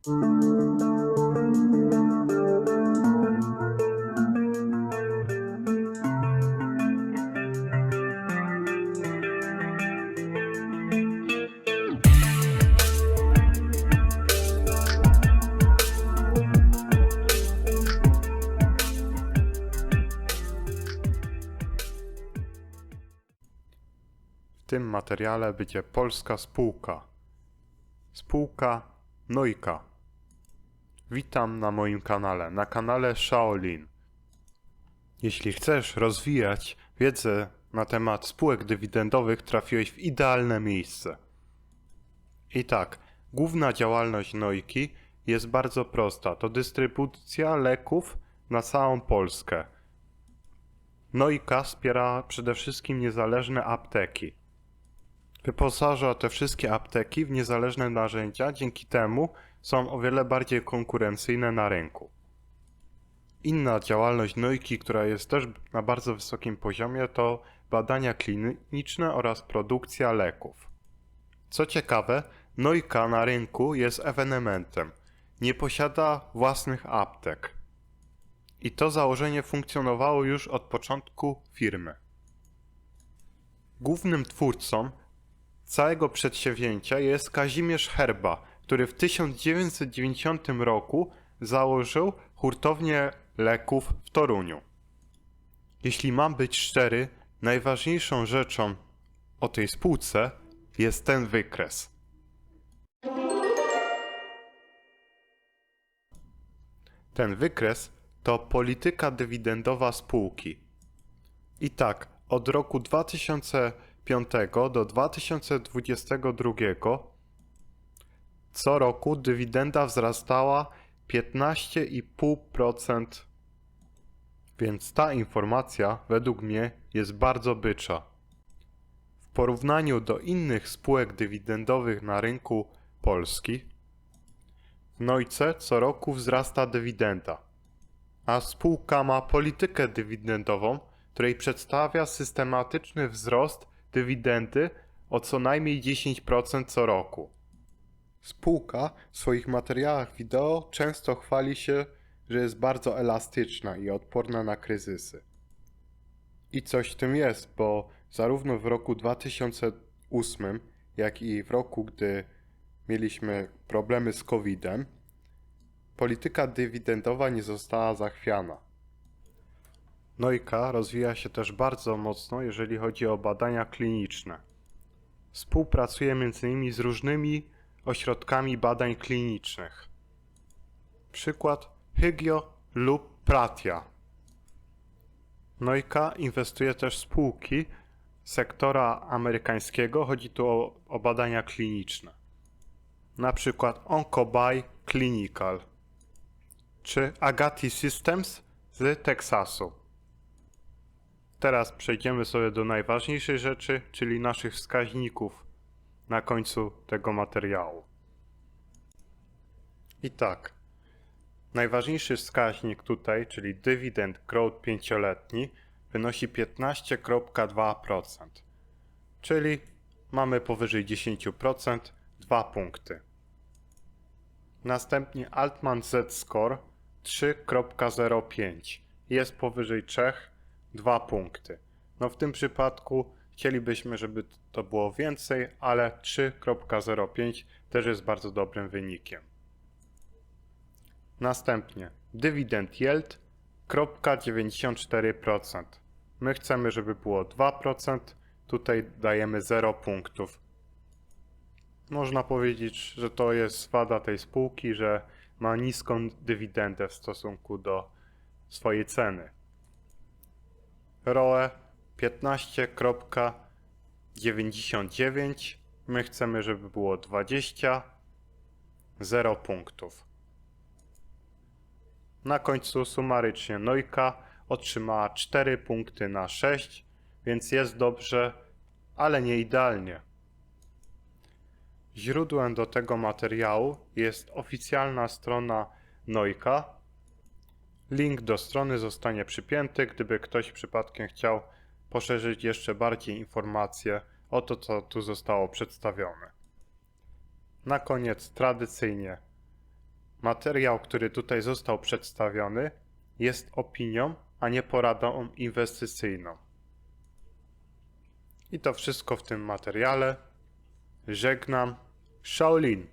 W tym materiale będzie polska spółka. Spółka Nojka. Witam na moim kanale, na kanale Shaolin. Jeśli chcesz rozwijać wiedzę na temat spółek dywidendowych, trafiłeś w idealne miejsce. I tak, główna działalność Nojki jest bardzo prosta. To dystrybucja leków na całą Polskę. Nojka wspiera przede wszystkim niezależne apteki. Wyposaża te wszystkie apteki w niezależne narzędzia, dzięki temu są o wiele bardziej konkurencyjne na rynku. Inna działalność Nojki, która jest też na bardzo wysokim poziomie, to badania kliniczne oraz produkcja leków. Co ciekawe, Nojka na rynku jest ewenementem. Nie posiada własnych aptek. I to założenie funkcjonowało już od początku firmy. Głównym twórcą całego przedsięwzięcia jest Kazimierz Herba, który w 1990 roku założył hurtownię leków w Toruniu. Jeśli mam być szczery, najważniejszą rzeczą o tej spółce jest ten wykres. Ten wykres to polityka dywidendowa spółki. I tak, od roku 2005 do 2022 co roku dywidenda wzrastała 15,5%, więc ta informacja według mnie jest bardzo bycza. W porównaniu do innych spółek dywidendowych na rynku Polski, w Nojce co roku wzrasta dywidenda, a spółka ma politykę dywidendową, której przedstawia systematyczny wzrost dywidendy o co najmniej 10% co roku. Spółka w swoich materiałach wideo często chwali się, że jest bardzo elastyczna i odporna na kryzysy. I coś w tym jest, bo zarówno w roku 2008, jak i w roku, gdy mieliśmy problemy z COVID-em, polityka dywidendowa nie została zachwiana. Nojka rozwija się też bardzo mocno, jeżeli chodzi o badania kliniczne. Współpracuje m.in. z różnymi ośrodkami badań klinicznych. Przykład Hygio lub Pratia. Nojka inwestuje też w spółki sektora amerykańskiego, chodzi tu o badania kliniczne. Na przykład OncoBuy Clinical czy Agati Systems z Teksasu. Teraz przejdziemy sobie do najważniejszej rzeczy, czyli naszych wskaźników na końcu tego materiału. I tak, najważniejszy wskaźnik tutaj, czyli dywidend growth 5-letni, wynosi 15,2%, czyli mamy powyżej 10%, 2 punkty. Następnie Altman Z-Score 3,05, jest powyżej 3, 2 punkty. No w tym przypadku chcielibyśmy, żeby to było więcej, ale 3,05 też jest bardzo dobrym wynikiem. Następnie dywidend yield 0,94%. My chcemy, żeby było 2%, tutaj dajemy 0 punktów. Można powiedzieć, że to jest wada tej spółki, że ma niską dywidendę w stosunku do swojej ceny. ROE 15,99. My chcemy, żeby było 20. 0 punktów. Na końcu sumarycznie Nojka otrzymała 4 punkty na 6, więc jest dobrze, ale nie idealnie. Źródłem do tego materiału jest oficjalna strona Nojka. Link do strony zostanie przypięty, gdyby ktoś przypadkiem chciał poszerzyć jeszcze bardziej informacje o to, co tu zostało przedstawione. Na koniec tradycyjnie Materiał, który tutaj został przedstawiony, jest opinią, a nie poradą inwestycyjną. I to wszystko w tym materiale. Żegnam. Shaolin.